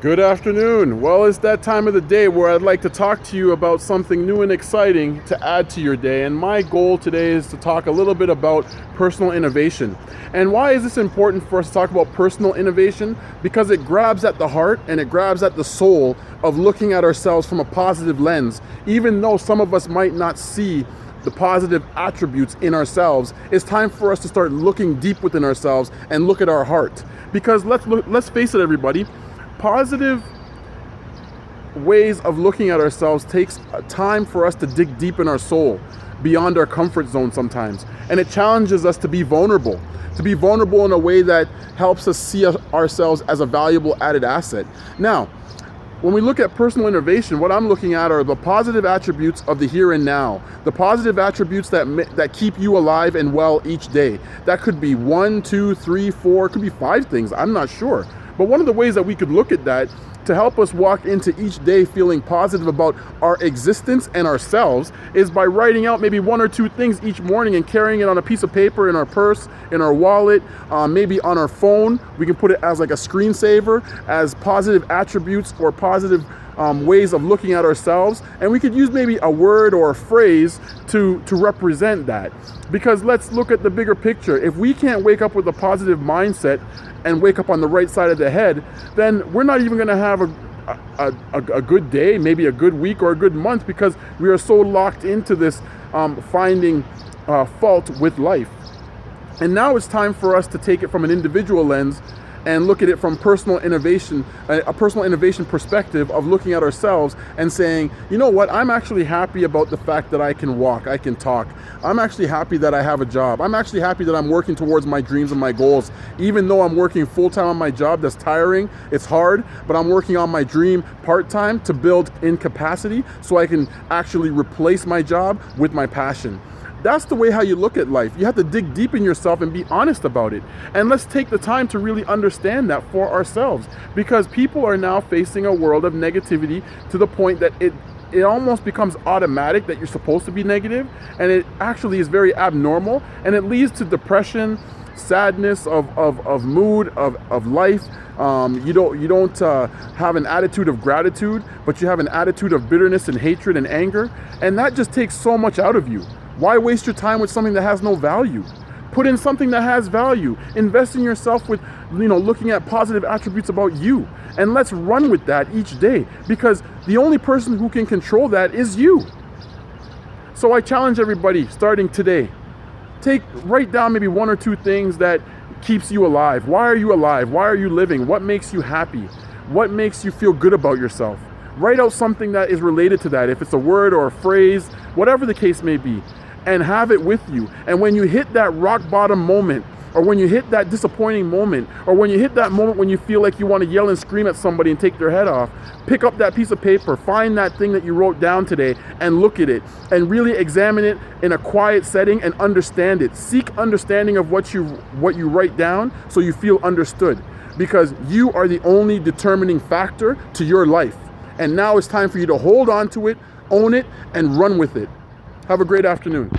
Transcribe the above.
Good afternoon. Well, it's that time of the day where I'd like to talk to you about something new and exciting to add to your day. And my goal today is to talk a little bit about personal innovation. And why is this important for us to talk about personal innovation? Because it grabs at the heart and it grabs at the soul of looking at ourselves from a positive lens. Even though some of us might not see the positive attributes in ourselves, it's time for us to start looking deep within ourselves and look at our heart. Because let's face it, everybody, positive ways of looking at ourselves takes time for us to dig deep in our soul, beyond our comfort zone sometimes. And it challenges us to be vulnerable in a way that helps us see ourselves as a valuable added asset. Now, when we look at personal innovation, what I'm looking at are the positive attributes of the here and now, the positive attributes that keep you alive and well each day. That could be 1, 2, 3, 4, it could be 5 things, I'm not sure. But one of the ways that we could look at that to help us walk into each day feeling positive about our existence and ourselves is by writing out maybe 1 or 2 things each morning and carrying it on a piece of paper in our purse, in our wallet, maybe on our phone. We can put it as like a screensaver, as positive attributes or positive ways of looking at ourselves. And we could use maybe a word or a phrase to represent that. Because let's look at the bigger picture. If we can't wake up with a positive mindset and wake up on the right side of the head, then we're not even going to have a good day, maybe a good week or a good month, because we are so locked into this finding fault with life. And now it's time for us to take it from an individual lens and look at it from personal innovation, a personal innovation perspective of looking at ourselves and saying, you know what, I'm actually happy about the fact that I can walk, I can talk. I'm actually happy that I have a job. I'm actually happy that I'm working towards my dreams and my goals. Even though I'm working full-time on my job, that's tiring, it's hard, but I'm working on my dream part-time to build in capacity so I can actually replace my job with my passion. That's the way how you look at life. You have to dig deep in yourself and be honest about it. And let's take the time to really understand that for ourselves, because people are now facing a world of negativity to the point that it almost becomes automatic that you're supposed to be negative, and it actually is very abnormal, and it leads to depression, sadness of mood, of life. You don't have an attitude of gratitude, but you have an attitude of bitterness and hatred and anger, and that just takes so much out of you. Why waste your time with something that has no value? Put in something that has value. Invest in yourself with, looking at positive attributes about you. And let's run with that each day, because the only person who can control that is you. So I challenge everybody, starting today, write down maybe 1 or 2 things that keeps you alive. Why are you alive? Why are you living? What makes you happy? What makes you feel good about yourself? Write out something that is related to that, if it's a word or a phrase, whatever the case may be, and have it with you. And when you hit that rock bottom moment, or when you hit that disappointing moment, or when you hit that moment when you feel like you want to yell and scream at somebody and take their head off, pick up that piece of paper, find that thing that you wrote down today and look at it and really examine it in a quiet setting and understand it. Seek understanding of what you write down so you feel understood, because you are the only determining factor to your life. And now it's time for you to hold on to it, own it, and run with it. Have a great afternoon.